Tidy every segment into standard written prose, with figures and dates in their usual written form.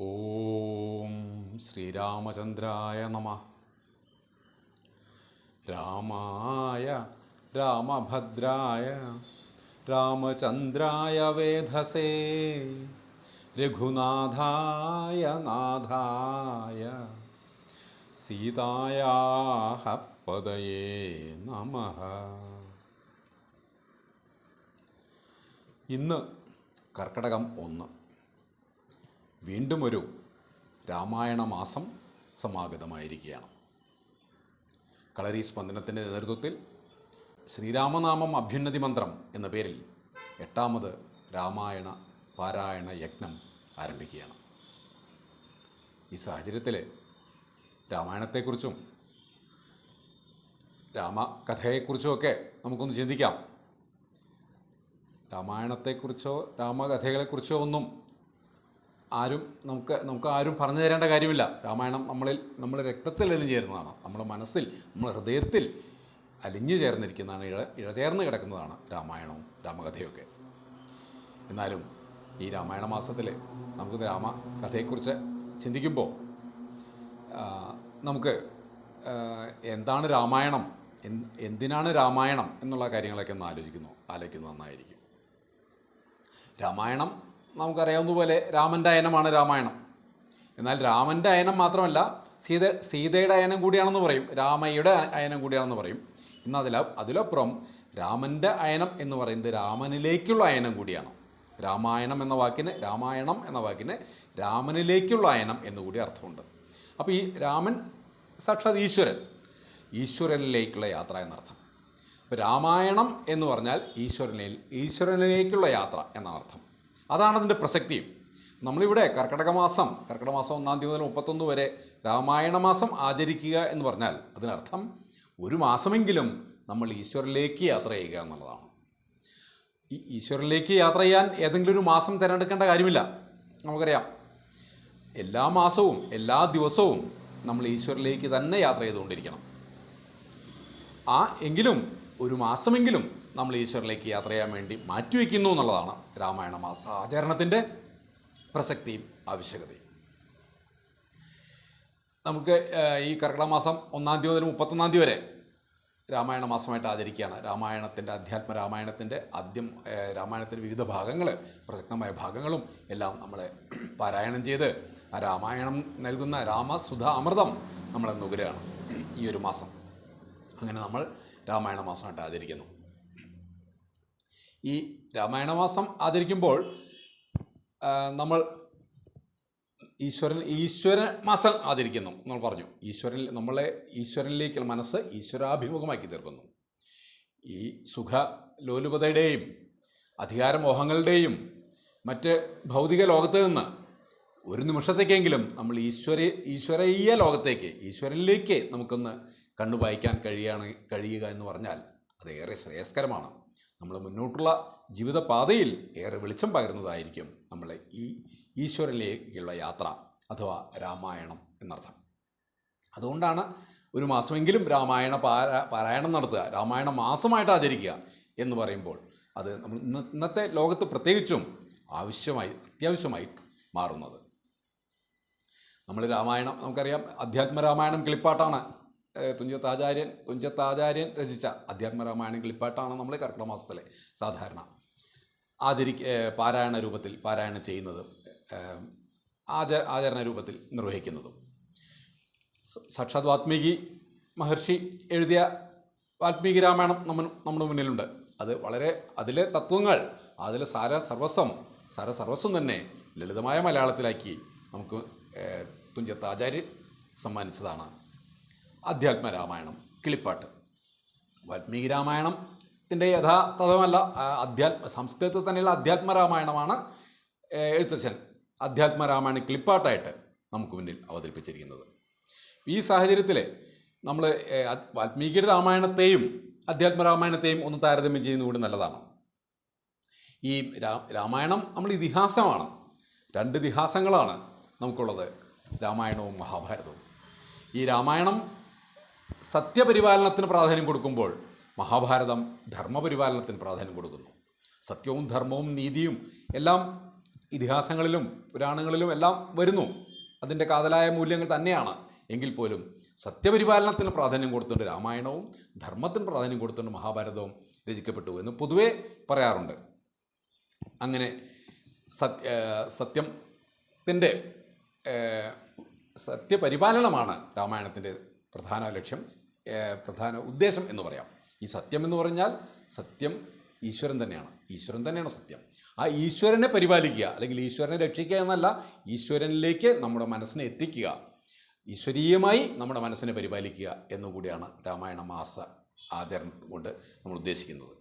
ഓം ശ്രീരാമചന്ദ്രായ നമഃ. രാമായ രാമഭദ്രായ രാമചന്ദ്രായ വേധസേ രഘുനാഥായ നാഥായ സീതായാഹ പദയേ നമഃ. ഇന്ന് കർക്കടകം 1. വീണ്ടും ഒരു രാമായണ മാസം സമാഗതമായിരിക്കുകയാണ്. കളരി സ്പന്ദനത്തിൻ്റെ നേതൃത്വത്തിൽ ശ്രീരാമനാമം അഭ്യുന്നതി മന്ത്രം എന്ന പേരിൽ 8ാമത് രാമായണ പാരായണ യജ്ഞം ആരംഭിക്കുകയാണ്. ഈ സാഹചര്യത്തിൽ രാമായണത്തെക്കുറിച്ചും രാമകഥയെക്കുറിച്ചുമൊക്കെ നമുക്കൊന്ന് ചിന്തിക്കാം. രാമായണത്തെക്കുറിച്ചോ രാമകഥകളെക്കുറിച്ചോ ഒന്നും നമുക്ക് ആരും പറഞ്ഞു തരേണ്ട കാര്യമില്ല. രാമായണം നമ്മുടെ രക്തത്തിൽ അലിഞ്ഞു ചേരുന്നതാണ്, നമ്മുടെ മനസ്സിൽ, നമ്മുടെ ഹൃദയത്തിൽ അലിഞ്ഞു ചേർന്നിരിക്കുന്നതാണ്, ഇഴചേർന്ന് കിടക്കുന്നതാണ് രാമായണവും രാമകഥയൊക്കെ. എന്നാലും ഈ രാമായണ മാസത്തിൽ നമുക്ക് രാമകഥയെക്കുറിച്ച് ചിന്തിക്കുമ്പോൾ നമുക്ക് എന്താണ് രാമായണം, എന്തിനാണ് രാമായണം എന്നുള്ള കാര്യങ്ങളൊക്കെ ഒന്ന് ആലോചിക്കുന്നത് നന്നായിരിക്കും. രാമായണം നമുക്കറിയാവുന്നതുപോലെ രാമൻ്റെ അയനമാണ് രാമായണം. എന്നാൽ രാമൻ്റെ അയനം മാത്രമല്ല, സീതയുടെ അയനം കൂടിയാണെന്ന് പറയും, രാമയുടെ അയനം കൂടിയാണെന്ന് പറയും. എന്നാൽ അതിലപ്പുറം രാമൻ്റെ അയനം എന്ന് പറയുന്നത് രാമനിലേക്കുള്ള അയനം കൂടിയാണ്. രാമായണം എന്ന വാക്കിന് രാമനിലേക്കുള്ള അയനം എന്നുകൂടി അർത്ഥമുണ്ട്. അപ്പോൾ ഈ രാമൻ സാക്ഷാത് ഈശ്വരനിലേക്കുള്ള യാത്ര എന്നർത്ഥം. അപ്പോൾ രാമായണം എന്ന് പറഞ്ഞാൽ ഈശ്വരനിലേക്കുള്ള യാത്ര എന്നർത്ഥം. അതാണ് അതിൻ്റെ പ്രസക്തിയും. നമ്മളിവിടെ കർക്കിടക മാസം 1 മുതൽ 31 വരെ രാമായണ മാസം ആചരിക്കുക എന്ന് പറഞ്ഞാൽ അതിനർത്ഥം ഒരു മാസമെങ്കിലും നമ്മൾ ഈശ്വരനിലേക്ക് യാത്ര ചെയ്യുക എന്നുള്ളതാണ്. ഈ ഈശ്വരനിലേക്ക് യാത്ര ചെയ്യാൻ ഏതെങ്കിലും ഒരു മാസം തിരഞ്ഞെടുക്കേണ്ട കാര്യമില്ല. നമുക്കറിയാം, എല്ലാ മാസവും എല്ലാ ദിവസവും നമ്മൾ ഈശ്വരനിലേക്ക് തന്നെ യാത്ര ചെയ്തുകൊണ്ടിരിക്കണം. എങ്കിലും ഒരു മാസമെങ്കിലും നമ്മൾ ഈശ്വരനിലേക്ക് യാത്ര ചെയ്യാൻ വേണ്ടി മാറ്റിവെക്കുന്നു എന്നുള്ളതാണ് രാമായണ മാസ ആചരണത്തിൻ്റെ പ്രസക്തിയും ആവശ്യകതയും. നമുക്ക് ഈ കർക്കിടക മാസം 1 മുതൽ 31 വരെ രാമായണ മാസമായിട്ട് ആചരിക്കുകയാണ്. രാമായണത്തിൻ്റെ രാമായണത്തിൻ്റെ വിവിധ ഭാഗങ്ങൾ, പ്രസക്തമായ ഭാഗങ്ങളും എല്ലാം നമ്മൾ പാരായണം ചെയ്ത് ആ രാമായണം നൽകുന്ന രാമസുധ അമൃതം നമ്മൾ നുകരുകയാണ് ഈ ഒരു മാസം. അങ്ങനെ നമ്മൾ രാമായണ മാസമായിട്ട് ആചരിക്കുന്നു. ഈ രാമായണ മാസം ആചരിക്കുമ്പോൾ നമ്മൾ ഈശ്വര മാസം ആചരിക്കുന്നു നമ്മൾ പറഞ്ഞു. ഈശ്വരനിലേക്ക് മനസ്സ് ഈശ്വരാഭിമുഖമാക്കി തീർക്കുന്നു. ഈ സുഖലോലുപതയുടെയും അധികാരമോഹങ്ങളുടെയും മറ്റ് ഭൗതിക ലോകത്ത് നിന്ന് ഒരു നിമിഷത്തേക്കെങ്കിലും നമ്മൾ ഈശ്വരീയ ലോകത്തേക്ക്, ഈശ്വരനിലേക്ക് നമുക്കൊന്ന് കണ്ണുപായിക്കാൻ കഴിയുക എന്ന് പറഞ്ഞാൽ അത് ഏറെ ശ്രേയസ്കരമാണ്. നമ്മൾ മുന്നോട്ടുള്ള ജീവിതപാതയിൽ ഏറെ വെളിച്ചം പകരുന്നതായിരിക്കും നമ്മളെ ഈ ഈശ്വരനിലേക്കുള്ള യാത്ര അഥവാ രാമായണം എന്നർത്ഥം. അതുകൊണ്ടാണ് ഒരു മാസമെങ്കിലും രാമായണ പാരായണം നടത്തുക, രാമായണ മാസമായിട്ട് ആചരിക്കുക എന്ന് പറയുമ്പോൾ അത് നമ്മൾ ഇന്നത്തെ ലോകത്ത് പ്രത്യേകിച്ചും അത്യാവശ്യമായി മാറുന്നത്. നമ്മൾ രാമായണം നമുക്കറിയാം, അധ്യാത്മരാമായണം കിളിപ്പാട്ടാണ്. തുഞ്ചത്താചാര്യൻ രചിച്ച അധ്യാത്മരാമായണം കിളിപ്പാട്ടാണ് നമ്മൾ കർക്കിടക മാസത്തിലെ സാധാരണ പാരായണ രൂപത്തിൽ പാരായണം ചെയ്യുന്നതും ആചരണ രൂപത്തിൽ നിർവഹിക്കുന്നതും. സാക്ഷാത് വാൽമീകി മഹർഷി എഴുതിയ വാൽമീകി രാമായണം നമ്മുടെ മുന്നിലുണ്ട്. അതിലെ തത്വങ്ങൾ, അതിലെ സാരസർവസ്വം തന്നെ ലളിതമായ മലയാളത്തിലാക്കി നമുക്ക് തുഞ്ചത്താചാര്യൻ സമ്മാനിച്ചതാണ് അധ്യാത്മരാമായണം കിളിപ്പാട്ട്. വാൽമീകി രാമായണത്തിൻ്റെ യഥാതഥമല്ല, സംസ്കൃതത്തിൽ തന്നെയുള്ള അധ്യാത്മരാമായണമാണ് എഴുത്തച്ഛൻ അധ്യാത്മരാമായണം കിളിപ്പാട്ടായിട്ട് നമുക്ക് മുന്നിൽ അവതരിപ്പിച്ചിരിക്കുന്നത്. ഈ സാഹചര്യത്തിൽ നമ്മൾ വാൽമീകിയുടെ രാമായണത്തെയും അധ്യാത്മരാമായണത്തെയും ഒന്ന് താരതമ്യം ചെയ്യുന്നത് കൂടി നല്ലതാണ്. ഈ രാമായണം നമ്മൾ ഇതിഹാസമാണ്. 2 ഇതിഹാസങ്ങളാണ് നമുക്കുള്ളത്, രാമായണവും മഹാഭാരതവും. ഈ രാമായണം സത്യപരിപാലനത്തിന് പ്രാധാന്യം കൊടുക്കുമ്പോൾ മഹാഭാരതം ധർമ്മപരിപാലനത്തിന് പ്രാധാന്യം കൊടുക്കുന്നു. സത്യവും ധർമ്മവും നീതിയും എല്ലാം ഇതിഹാസങ്ങളിലും പുരാണങ്ങളിലും എല്ലാം വരുന്നു. അതിൻ്റെ കാതലായ മൂല്യങ്ങൾ തന്നെയാണ്. എങ്കിൽ പോലും സത്യപരിപാലനത്തിന് പ്രാധാന്യം കൊടുത്തുകൊണ്ട് രാമായണവും ധർമ്മത്തിന് പ്രാധാന്യം കൊടുത്തുകൊണ്ട് മഹാഭാരതവും രചിക്കപ്പെട്ടു എന്ന് പൊതുവേ പറയാറുണ്ട്. അങ്ങനെ സത്യത്തിൻ്റെ സത്യപരിപാലനമാണ് രാമായണത്തിൻ്റെ പ്രധാന ലക്ഷ്യം, പ്രധാന ഉദ്ദേശം എന്ന് പറയാം. ഈ സത്യം എന്ന് പറഞ്ഞാൽ സത്യം ഈശ്വരൻ തന്നെയാണ്. ഈശ്വരൻ തന്നെയാണ് സത്യം. ആ ഈശ്വരനെ പരിപാലിക്കുക, അല്ലെങ്കിൽ ഈശ്വരനെ രക്ഷിക്കുക എന്നല്ല, ഈശ്വരനിലേക്ക് നമ്മുടെ മനസ്സിനെ എത്തിക്കുക, ഈശ്വരീയമായി നമ്മുടെ മനസ്സിനെ പരിപാലിക്കുക എന്നുകൂടിയാണ് രാമായണ മാസ ആചരണം കൊണ്ട് നമ്മൾ ഉദ്ദേശിക്കുന്നത്.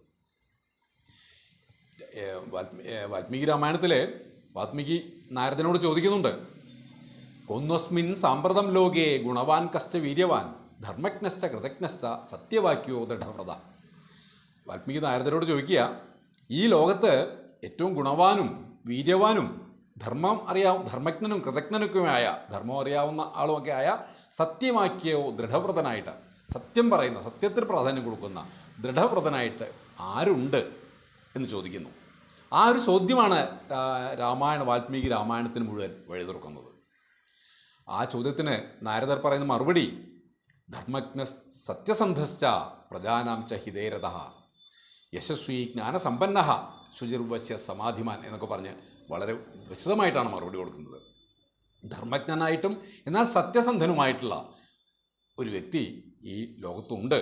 വാൽമീകി രാമായണത്തിൽ വാൽമീകി നാരദനോട് ചോദിക്കുന്നുണ്ട്, കൊന്വസ്മിൻ സാമ്പ്രതം ലോകേ ഗുണവാൻ കശ്ച വീര്യവാൻ ധർമ്മജ്ഞശ്ച കൃതജ്ഞശ്ച സത്യവാക്യോ ദൃഢവ്രത. വാൽമീകി നാരദനോട് ചോദിക്കുക, ഈ ലോകത്ത് ഏറ്റവും ഗുണവാനും വീര്യവാനും ധർമ്മജ്ഞനും കൃതജ്ഞനുമൊക്കെയായ, ധർമ്മം അറിയാവുന്ന ആളുമൊക്കെ ആയ സത്യവാക്യോ ദൃഢവ്രതനായിട്ട്, സത്യം പറയുന്ന, സത്യത്തിന് പ്രാധാന്യം കൊടുക്കുന്ന ദൃഢവ്രതനായിട്ട് ആരുണ്ട് എന്ന് ചോദിക്കുന്നു. ആ ഒരു ചോദ്യമാണ് വാൽമീകി രാമായണത്തിന് മുഴുവൻ വഴി തുറക്കുന്നത്. ആ ചോദ്യത്തിന് നാരദർ പറയുന്ന മറുപടി, ധർമ്മജ്ഞ സത്യസന്ധശ്ച പ്രജാനാം ച ഹിതേരഥ യശസ്വി ജ്ഞാനസമ്പന്ന ശുചിർവശ്യ സമാധിമാൻ എന്നൊക്കെ പറഞ്ഞ് വളരെ വിശദമായിട്ടാണ് മറുപടി കൊടുക്കുന്നത്. ധർമ്മജ്ഞനായിട്ടും എന്നാൽ സത്യസന്ധനുമായിട്ടുള്ള ഒരു വ്യക്തി ഈ ലോകത്തുണ്ട്.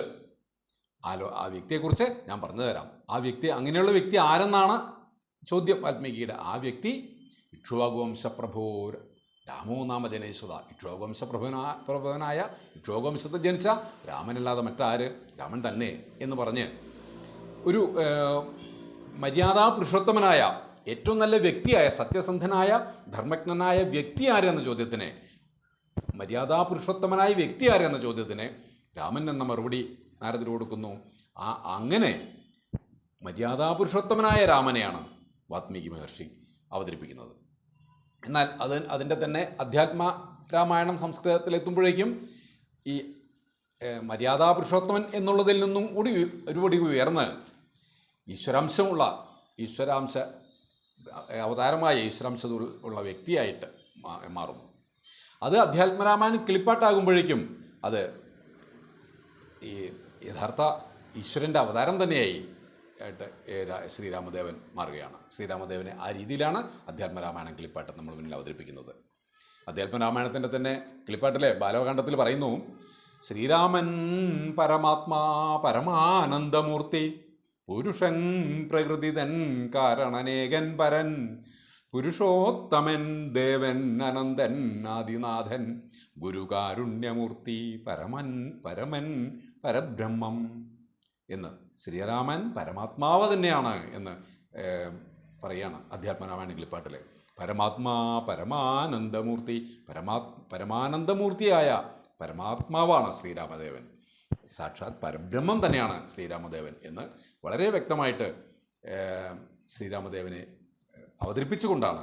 ആ വ്യക്തിയെക്കുറിച്ച് ഞാൻ പറഞ്ഞു തരാം. ആ വ്യക്തി, അങ്ങനെയുള്ള വ്യക്തി ആരെന്നാണ് ചോദ്യം വാൽമീകിയുടെ. ആ വ്യക്തി ഇക്ഷ്വാകുവംശപ്രഭോ രാമോ നാമ ജനേശ്വത, ഇക്ഷ്വാകുവംശപ്രഭുവനായ ഇക്ഷ്വാകുവംശത്തിൽ ജനിച്ച രാമനല്ലാതെ മറ്റാര്, രാമൻ തന്നെ എന്ന് പറഞ്ഞ് ഒരു മര്യാദാ പുരുഷോത്തമനായ ഏറ്റവും നല്ല വ്യക്തിയായ, സത്യസന്ധനായ ധർമ്മജ്ഞനായ വ്യക്തി ആരെന്ന ചോദ്യത്തിന്, മര്യാദാ പുരുഷോത്തമനായ വ്യക്തി ആരെന്ന ചോദ്യത്തിന് രാമൻ എന്ന മറുപടി നാരദർ കൊടുക്കുന്നു. അങ്ങനെ മര്യാദാ പുരുഷോത്തമനായ രാമനെയാണ് വാൽമീകി മഹർഷി അവതരിപ്പിക്കുന്നത്. എന്നാൽ അതിൻ്റെ തന്നെ അധ്യാത്മ രാമായണം സംസ്കൃതത്തിലെത്തുമ്പോഴേക്കും ഈ മര്യാദാ പുരുഷോത്തമൻ എന്നുള്ളതിൽ നിന്നും കൂടി ഒരുപടി ഉയർന്ന് ഈശ്വരാംശ അവതാരമായ ഈശ്വരാംശ ഉള്ള വ്യക്തിയായിട്ട് മാറുന്നു. അത് അധ്യാത്മരാമായണം കിളിപ്പാട്ടാകുമ്പോഴേക്കും അത് ഈ യഥാർത്ഥ ഈശ്വരൻ്റെ അവതാരം തന്നെയായി ആയിട്ട് ശ്രീരാമദേവൻ മാറുകയാണ്. ശ്രീരാമദേവനെ ആ രീതിയിലാണ് അധ്യാത്മരാമായണം കിളിപ്പാട്ട് നമ്മൾ മുന്നിൽ അവതരിപ്പിക്കുന്നത്. അധ്യാത്മരാമായണത്തിൻ്റെ തന്നെ കിളിപ്പാട്ടിലെ ബാലകാണ്ഡത്തിൽ പറയുന്നു, ശ്രീരാമൻ പരമാത്മാ പരമാനന്ദമൂർത്തി പുരുഷൻ പ്രകൃതിതൻ കാരണനേകൻ പരൻ പുരുഷോത്തമൻ ദേവൻ അനന്തൻ ആദിനാഥൻ ഗുരുകാരുണ്യമൂർത്തി പരമൻ പരബ്രഹ്മം എന്ന്. ശ്രീരാമൻ പരമാത്മാവ് തന്നെയാണ് എന്ന് പറയുകയാണ് അധ്യാത്മരാമായണ കിളിപ്പാട്ടിൽ. പരമാത്മാ പരമാനന്ദമൂർത്തി, പരമാനന്ദമൂർത്തിയായ പരമാത്മാവാണ് ശ്രീരാമദേവൻ, സാക്ഷാത് പരബ്രഹ്മം തന്നെയാണ് ശ്രീരാമദേവൻ എന്ന് വളരെ വ്യക്തമായിട്ട് ശ്രീരാമദേവനെ അവതരിപ്പിച്ചുകൊണ്ടാണ്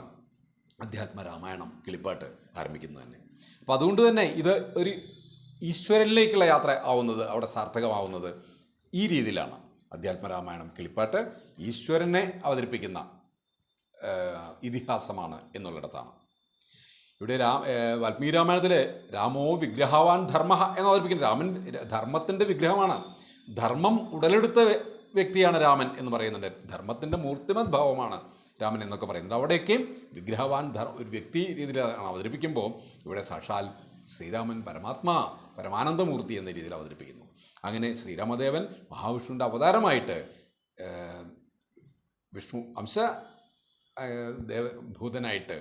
അധ്യാത്മരാമായണം കിളിപ്പാട്ട് ആരംഭിക്കുന്നത് തന്നെ. അപ്പോൾ അതുകൊണ്ട് തന്നെ ഇത് ഒരു ഈശ്വരനിലേക്കുള്ള യാത്ര ആവുന്നത്, അവിടെ സാർത്ഥകമാവുന്നത് ഈ രീതിയിലാണ്. അധ്യാത്മരാമായണം കിളിപ്പാട്ട് ഈശ്വരനെ അവതരിപ്പിക്കുന്ന ഇതിഹാസമാണ് എന്നുള്ളിടത്താണ്. ഇവിടെ വാൽമീകി രാമായണത്തിൽ രാമോ വിഗ്രഹവാൻ ധർമ്മ എന്ന് അവതരിപ്പിക്കുന്നത്, രാമൻ ധർമ്മത്തിൻ്റെ വിഗ്രഹമാണ്. ധർമ്മം ഉടലെടുത്ത വ്യക്തിയാണ് രാമൻ എന്ന് പറയുന്നുണ്ട്. ധർമ്മത്തിൻ്റെ മൂർത്തിമത് ഭാവമാണ് രാമൻ എന്നൊക്കെ പറയുന്നത്. അവിടെയൊക്കെയും വിഗ്രഹവാൻ ഒരു വ്യക്തി രീതിയിലാണ് അവതരിപ്പിക്കുമ്പോൾ ഇവിടെ സാക്ഷാൽ ശ്രീരാമൻ പരമാനന്ദമൂർത്തി എന്ന രീതിയിൽ അവതരിപ്പിക്കുന്നു. അങ്ങനെ ശ്രീരാമദേവൻ മഹാവിഷ്ണുവിൻ്റെ അവതാരമായിട്ട് വിഷ്ണു അംശ ഭൂതനായിട്ട്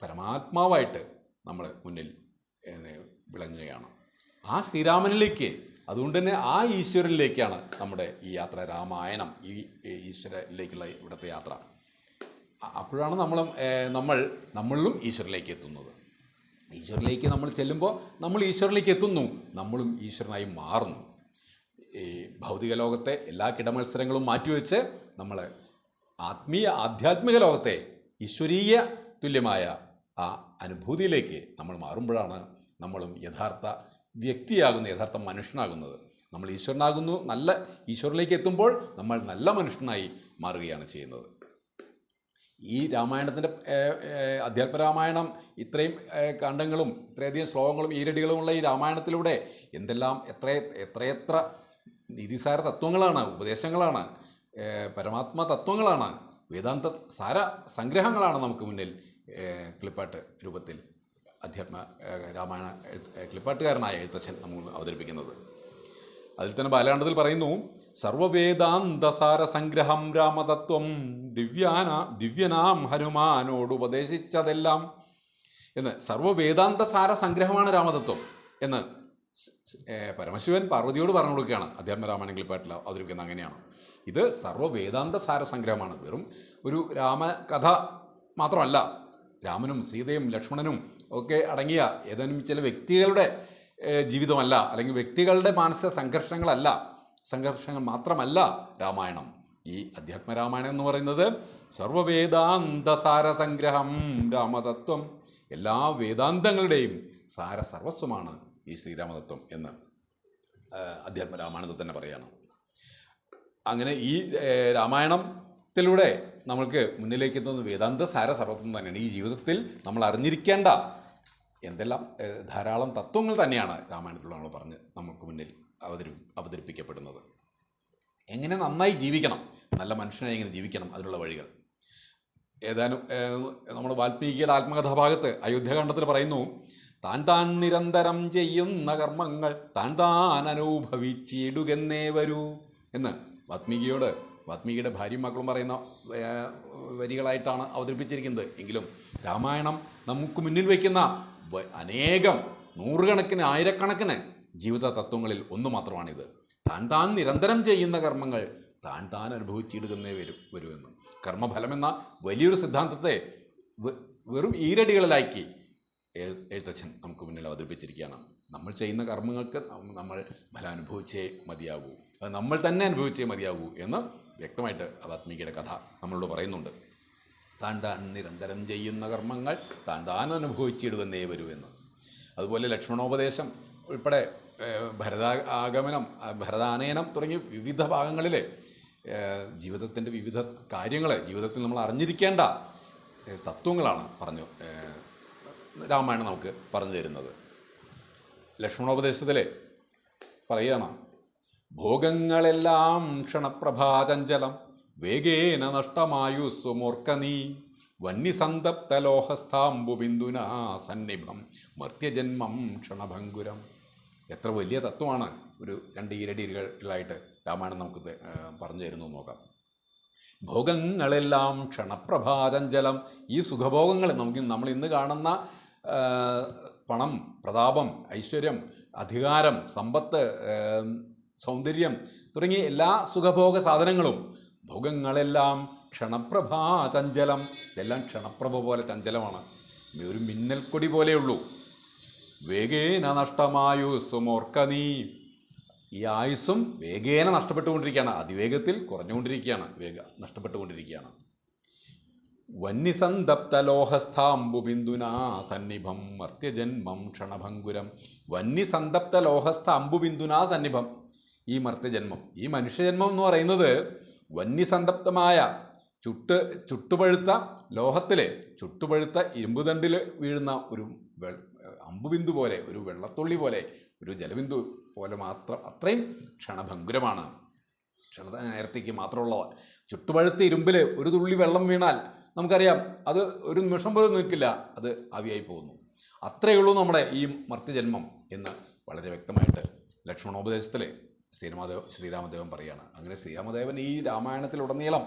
പരമാത്മാവായിട്ട് നമ്മൾ മുന്നിൽ വിളങ്ങുകയാണ്. ആ ശ്രീരാമനിലേക്ക്, അതുകൊണ്ട് തന്നെ ആ ഈശ്വരനിലേക്കാണ് നമ്മുടെ ഈ യാത്ര, രാമായണം, ഈ ഈശ്വരനിലേക്കുള്ള ഇവിടുത്തെ യാത്ര. അപ്പോഴാണ് നമ്മളിലും ഈശ്വരനിലേക്ക് എത്തുന്നത്. ഈശ്വരനിലേക്ക് നമ്മൾ ചെല്ലുമ്പോൾ നമ്മൾ ഈശ്വരനിലേക്ക് എത്തുന്നു, നമ്മളും ഈശ്വരനായി മാറുന്നു. ഈ ഭൗതിക ലോകത്തെ എല്ലാ കിടമത്സരങ്ങളും മാറ്റിവെച്ച് നമ്മൾ ആധ്യാത്മിക ലോകത്തെ ഈശ്വരീയ തുല്യമായ ആ അനുഭൂതിയിലേക്ക് നമ്മൾ മാറുമ്പോഴാണ് നമ്മളും യഥാർത്ഥ വ്യക്തിയാകുന്ന, യഥാർത്ഥ മനുഷ്യനാകുന്നത്. നമ്മൾ ഈശ്വരനാകുന്നു, നല്ല ഈശ്വരനിലേക്ക് എത്തുമ്പോൾ നമ്മൾ നല്ല മനുഷ്യനായി മാറുകയാണ് ചെയ്യുന്നത്. ഈ രാമായണത്തിൻ്റെ അധ്യാത്മരാമായണം ഇത്രയും കാണ്ഡങ്ങളും ഇത്രയധികം ശ്ലോകങ്ങളും ഈരടികളുമുള്ള ഈ രാമായണത്തിലൂടെ എന്തെല്ലാം എത്രയെത്ര നീതിസാര തത്വങ്ങളാണ്, ഉപദേശങ്ങളാണ്, പരമാത്മ തത്വങ്ങളാണ്, വേദാന്ത സാര സംഗ്രഹങ്ങളാണ് നമുക്ക് മുന്നിൽ കിളിപ്പാട്ട് രൂപത്തിൽ രാമായണ കിളിപ്പാട്ടുകാരനായ എഴുത്തച്ഛൻ നമുക്ക് അവതരിപ്പിക്കുന്നത്. അതിൽ തന്നെ ബാലകാണ്ഡത്തിൽ പറയുന്നു, സർവവേദാന്തസാര സംഗ്രഹം രാമതത്വം ദിവ്യനാം ഹനുമാനോട് ഉപദേശിച്ചതെല്ലാം എന്ന്. സർവവേദാന്തസാര സംഗ്രഹമാണ് രാമതത്വം എന്ന് പരമശിവൻ പാർവതിയോട് പറഞ്ഞു കൊടുക്കുകയാണ് അധ്യാത്മരാമായണം കിളിപ്പാട്ടിൽ അവതരിപ്പിക്കുന്നത്. അങ്ങനെയാണ്. ഇത് സർവവേദാന്തസാര സംഗ്രഹമാണ്. വെറും ഒരു രാമകഥ മാത്രമല്ല, രാമനും സീതയും ലക്ഷ്മണനും ഒക്കെ അടങ്ങിയ ഏതാനും ചില വ്യക്തികളുടെ ജീവിതമല്ല, അല്ലെങ്കിൽ വ്യക്തികളുടെ മാനസിക സംഘർഷങ്ങൾ മാത്രമല്ല രാമായണം. ഈ അധ്യാത്മരാമായണം എന്ന് പറയുന്നത് സർവവേദാന്തസാര സംഗ്രഹം രാമതത്വം, എല്ലാ വേദാന്തങ്ങളുടെയും സാരസർവസ്വമാണ് ഈ ശ്രീരാമതത്വം എന്ന് അധ്യാത്മരാമായണത്തിൽ തന്നെ പറയുകയാണ്. അങ്ങനെ ഈ രാമായണത്തിലൂടെ നമ്മൾക്ക് മുന്നിലേക്ക് എത്തുന്ന വേദാന്ത സാരസർവത്വം തന്നെയാണ്. ഈ ജീവിതത്തിൽ നമ്മൾ അറിഞ്ഞിരിക്കേണ്ട എന്തെല്ലാം ധാരാളം തത്വങ്ങൾ തന്നെയാണ് രാമായണത്തിലൂടെ നമ്മൾ പറഞ്ഞ് നമുക്ക് മുന്നിൽ അവതരിപ്പിക്കപ്പെടുന്നത്. എങ്ങനെ നന്നായി ജീവിക്കണം, നല്ല മനുഷ്യനായി എങ്ങനെ ജീവിക്കണം, അതിനുള്ള വഴികൾ. ഏതാനും നമ്മൾ വാൽമീകിയുടെ ആത്മകഥാഭാഗത്ത് അയോധ്യാകാണ്ഡത്തിൽ പറയുന്നു, താൻ നിരന്തരം ചെയ്യുന്ന കർമ്മങ്ങൾ താൻ അനുഭവിച്ചിടുകെന്നേ വരൂ എന്ന് വാൽമീകിയുടെ ഭാര്യയും മക്കളും പറയുന്ന വരികളായിട്ടാണ് അവതരിപ്പിച്ചിരിക്കുന്നത്. എങ്കിലും രാമായണം നമുക്ക് മുന്നിൽ വയ്ക്കുന്ന അനേകം നൂറുകണക്കിന് ആയിരക്കണക്കിന് ജീവിത തത്വങ്ങളിൽ ഒന്ന് മാത്രമാണിത്. താൻ നിരന്തരം ചെയ്യുന്ന കർമ്മങ്ങൾ താൻ അനുഭവിച്ചിടുകെന്നേ വരുമെന്ന്. കർമ്മഫലമെന്ന വലിയൊരു സിദ്ധാന്തത്തെ വെറും ഈരടികളിലാക്കി എഴുത്തച്ഛൻ നമുക്ക് മുന്നിൽ അവതരിപ്പിച്ചിരിക്കുകയാണ്. നമ്മൾ ചെയ്യുന്ന കർമ്മങ്ങൾക്ക് നമ്മൾ ഫലം അനുഭവിച്ചേ മതിയാകൂ, അത് നമ്മൾ തന്നെ അനുഭവിച്ചേ മതിയാകൂ എന്ന് വ്യക്തമായിട്ട് വാൽമീകിയുടെ കഥ നമ്മളോട് പറയുന്നുണ്ട്. താൻ നിരന്തരം ചെയ്യുന്ന കർമ്മങ്ങൾ താൻ അനുഭവിച്ചിടുവെന്നേ വരൂ എന്ന്. അതുപോലെ ലക്ഷ്മണോപദേശം ഉൾപ്പെടെ ഭരതാനയനം തുടങ്ങിയ വിവിധ ഭാഗങ്ങളിൽ ജീവിതത്തിൻ്റെ വിവിധ കാര്യങ്ങൾ, ജീവിതത്തിൽ നമ്മൾ അറിഞ്ഞിരിക്കേണ്ട തത്വങ്ങളാണ് രാമായണം നമുക്ക് പറഞ്ഞു തരുന്നത്. ലക്ഷ്മണോപദേശത്തിൽ പറയുകയാണ്, ഭോഗങ്ങളെല്ലാം ക്ഷണപ്രഭാചഞ്ചലം വേഗേന നഷ്ടമായുസ്വമോർക്ക നീ വന്യസന്തപ്തലോഹസ്ഥാംബുബിന്ദുനാ സന്നിഭം മർത്യജന്മം ക്ഷണഭംഗുരം. എത്ര വലിയ തത്വമാണ് ഒരു രണ്ട് ഈരടികളായിട്ട് രാമായണം നമുക്ക് പറഞ്ഞു തരുന്നു നോക്കാം. ഭോഗങ്ങളെല്ലാം ക്ഷണപ്രഭാചഞ്ചലം. ഈ സുഖഭോഗങ്ങൾ നമ്മൾ ഇന്ന് കാണുന്ന പണം, പ്രതാപം, ഐശ്വര്യം, അധികാരം, സമ്പത്ത്, സൗന്ദര്യം തുടങ്ങിയ എല്ലാ സുഖഭോഗ സാധനങ്ങളും ഭോഗങ്ങളെല്ലാം ക്ഷണപ്രഭാചഞ്ചലം. ഇതെല്ലാം ക്ഷണപ്രഭ പോലെ ചഞ്ചലമാണ്, ഒരു മിന്നൽക്കൊടി പോലെയുള്ളൂ. വേഗേന നഷ്ടമായുസ്സുമോർക്ക നീ. ഈ ആയുസ്സും വേഗേന നഷ്ടപ്പെട്ടുകൊണ്ടിരിക്കുകയാണ്, അതിവേഗത്തിൽ കുറഞ്ഞുകൊണ്ടിരിക്കുകയാണ്, നഷ്ടപ്പെട്ടുകൊണ്ടിരിക്കുകയാണ്. വന്യസന്തപ്തലോഹസ്ഥാംബുബിന്ദുനാ സന്നിഭം മർത്യജന്മം ക്ഷണഭംഗുരം. വന്യസന്തപ്തലോഹസ്ഥ അംബുബിന്ദുനാ സന്നിഭം. ഈ മർത്യജന്മം, ഈ മനുഷ്യജന്മം എന്ന് പറയുന്നത് വന്യസന്തപ്തമായ ചുട്ടുപഴുത്ത ലോഹത്തിലെ ചുട്ടുപഴുത്ത ഇരുമ്പുതണ്ടിൽ വീഴുന്ന ഒരു അമ്പുബിന്ദു പോലെ, ഒരു വെള്ളത്തുള്ളി പോലെ, ഒരു ജലബിന്ദു പോലെ മാത്രം, അത്രയും ക്ഷണഭംഗുരമാണ്. നേരത്തേക്ക് മാത്രമുള്ള ചുട്ടുപഴുത്ത ഇരുമ്പിൽ ഒരു തുള്ളി വെള്ളം വീണാൽ നമുക്കറിയാം അത് ഒരു നിമിഷം പോലും നിൽക്കില്ല, അത് ആവിയായി പോകുന്നു. അത്രയേ ഉള്ളൂ നമ്മുടെ ഈ മർത്യജന്മം എന്ന് വളരെ വ്യക്തമായിട്ട് ലക്ഷ്മണോപദേശത്തിൽ ശ്രീരാമദേവൻ പറയുകയാണ്. അങ്ങനെ ശ്രീരാമദേവൻ ഈ രാമായണത്തിലുടനീളം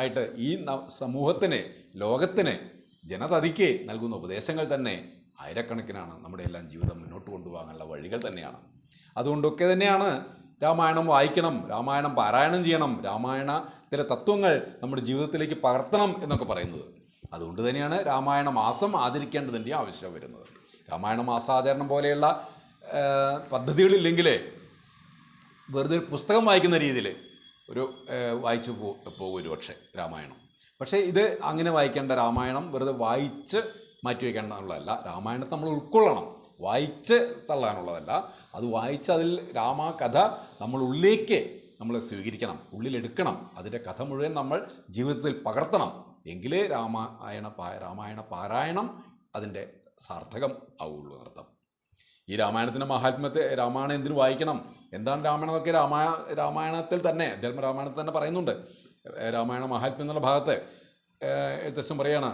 ആയിട്ട് ഈ സമൂഹത്തിന്, ലോകത്തിന്, ജനതതിക്ക് നൽകുന്ന ഉപദേശങ്ങൾ തന്നെ ആയിരക്കണക്കിനാണ്. നമ്മുടെ എല്ലാം ജീവിതം മുന്നോട്ട് കൊണ്ടുപോകാനുള്ള വഴികൾ തന്നെയാണ്. അതുകൊണ്ടൊക്കെ തന്നെയാണ് രാമായണം വായിക്കണം, രാമായണം പാരായണം ചെയ്യണം, രാമായണത്തിലെ തത്വങ്ങൾ നമ്മുടെ ജീവിതത്തിലേക്ക് പകർത്തണം എന്നൊക്കെ പറയുന്നത്. അതുകൊണ്ട് തന്നെയാണ് രാമായണ മാസം ആചരിക്കേണ്ടതിൻ്റെ ആവശ്യം വരുന്നത്. രാമായണ മാസാചരണം പോലെയുള്ള പദ്ധതികളില്ലെങ്കിൽ വെറുതെ ഒരു പുസ്തകം വായിക്കുന്ന രീതിയിൽ വായിച്ചു പോകും ഒരു പക്ഷേ രാമായണം. പക്ഷേ ഇത് അങ്ങനെ വായിക്കേണ്ട, രാമായണം വെറുതെ വായിച്ച് മാറ്റിവെക്കേണ്ടതുള്ളതല്ല. രാമായണത്തെ നമ്മൾ ഉൾക്കൊള്ളണം, വായിച്ച് തള്ളാനുള്ളതല്ല. അത് വായിച്ച് അതിൽ രാമകഥ നമ്മളുള്ളിലേക്ക് നമ്മൾ സ്വീകരിക്കണം, ഉള്ളിലെടുക്കണം. അതിൻ്റെ കഥ മുഴുവൻ നമ്മൾ ജീവിതത്തിൽ പകർത്തണം. എങ്കിലേ രാമായണ പാരായണം അതിൻ്റെ സാർത്ഥകം ആവുള്ളൂ എന്നർത്ഥം. ഈ രാമായണത്തിൻ്റെ മഹാത്മ്യത്തെ, രാമായണം എന്തിനു വായിക്കണം, എന്താണ് രാമായണം എന്നൊക്കെ രാമായണത്തിൽ തന്നെ, അധ്യാത്മരാമായണത്തിൽ തന്നെ പറയുന്നുണ്ട്. രാമായണ മഹാത്മ്യം എന്നുള്ള ഭാഗത്ത് എഴുത്തച്ഛൻ പറയാണ്,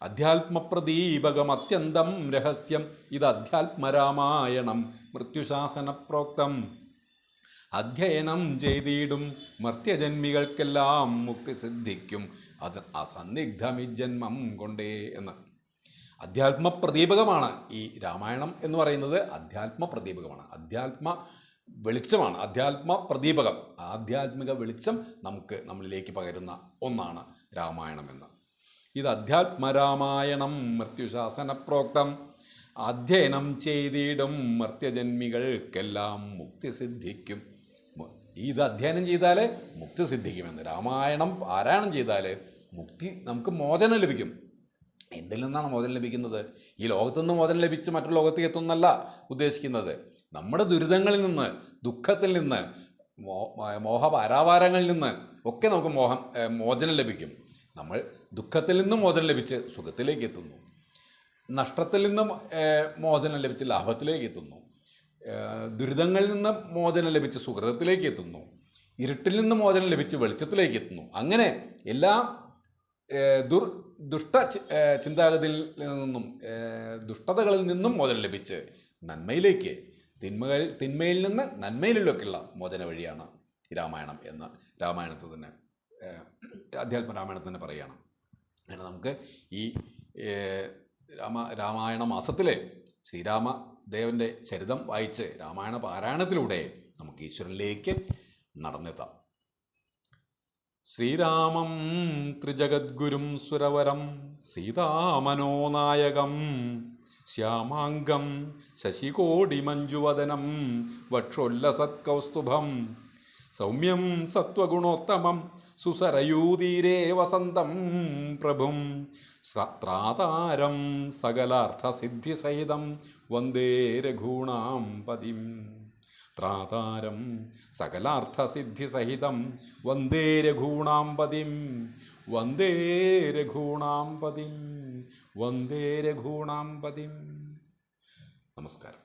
അധ്യാത്മപ്രദീപകം അത്യന്തം രഹസ്യം ഇത് അധ്യാത്മരാമായണം മൃത്യുശാസന പ്രോക്തം അധ്യയനം ചെയ്തിടും മർത്യജന്മികൾക്കെല്ലാം മുക്തി സിദ്ധിക്കും അത് അസന്നിഗ്ധമിജന്മം കൊണ്ടേ എന്ന്. അധ്യാത്മപ്രദീപകമാണ് ഈ രാമായണം എന്ന് പറയുന്നത്. അധ്യാത്മപ്രദീപകമാണ്, അധ്യാത്മ വെളിച്ചമാണ്, അധ്യാത്മപ്രദീപകം. ആധ്യാത്മിക വെളിച്ചം നമ്മളിലേക്ക് പകരുന്ന ഒന്നാണ് രാമായണം എന്ന്. ഇത് അധ്യാത്മരാമായണം മൃത്യുശാസന പ്രോക്തം അധ്യയനം ചെയ്തിടും മർത്യജന്മികൾക്കെല്ലാം മുക്തി സിദ്ധിക്കും. ഇത് അധ്യയനം ചെയ്താൽ മുക്തി സിദ്ധിക്കുമെന്ന്. രാമായണം പാരായണം ചെയ്താൽ നമുക്ക് മോചനം ലഭിക്കും. എന്തിൽ നിന്നാണ് മോചനം ലഭിക്കുന്നത്? ഈ ലോകത്തുനിന്ന് മോചനം ലഭിച്ച് മറ്റൊരു ലോകത്തേക്ക് എത്തുന്നല്ല ഉദ്ദേശിക്കുന്നത്. നമ്മുടെ ദുരിതങ്ങളിൽ നിന്ന്, ദുഃഖത്തിൽ നിന്ന്, മോഹപാരാവാരങ്ങളിൽ നിന്ന് ഒക്കെ നമുക്ക് മോചനം ലഭിക്കും. നമ്മൾ ദുഃഖത്തിൽ നിന്നും മോചനം ലഭിച്ച് സുഖത്തിലേക്ക് എത്തുന്നു, നഷ്ടത്തിൽ നിന്നും മോചനം ലഭിച്ച് ലാഭത്തിലേക്ക് എത്തുന്നു, ദുരിതങ്ങളിൽ നിന്ന് മോചനം ലഭിച്ച് സുഹൃതത്തിലേക്ക് എത്തുന്നു, ഇരുട്ടിൽ നിന്ന് മോചനം ലഭിച്ച് വെളിച്ചത്തിലേക്ക് എത്തുന്നു. അങ്ങനെ എല്ലാ ദുഷ്ട ചിന്താഗതിയിൽ നിന്നും, ദുഷ്ടതകളിൽ നിന്നും മോചനം ലഭിച്ച് നന്മയിലേക്ക്, തിന്മയിൽ നിന്ന് നന്മയിലേക്കുള്ള മോചന വഴിയാണ് രാമായണം എന്ന് രാമായണത്തിൽ തന്നെ, അധ്യാത്മരാമായണത്തിൽ തന്നെ പറയുകയാണ്. അങ്ങനെ നമുക്ക് ഈ രാമായണ മാസത്തിൽ ശ്രീരാമദേവൻ്റെ ചരിതം വായിച്ച് രാമായണ പാരായണത്തിലൂടെ നമുക്ക് ഈശ്വരനിലേക്ക് നടന്നെത്താം. ശ്രീരാമം ത്രിജഗദ്ഗുരും സുരവരം സീതാമനോനായകം ശ്യാമാംഗം ശശികോടിമഞ്ജുവദനം വക്ഷോല്ലസത്കൗസ്തുഭം സൗമ്യം സത്വഗുണോത്തമം സുസരയൂതീരേ വസന്തം പ്രഭും ത്രാതാരം സകലാർത്ഥസിദ്ധിസഹിതം വന്ദേ രഘൂണാം പതിം. ത്രാതാരം സകലാർത്ഥസിദ്ധിസഹിതം വന്ദേ രഘൂണാം പതിം. വന്ദേ രഘൂണാം പതിം. വന്ദേ രഘൂണാം പതിം. നമസ്കാരം.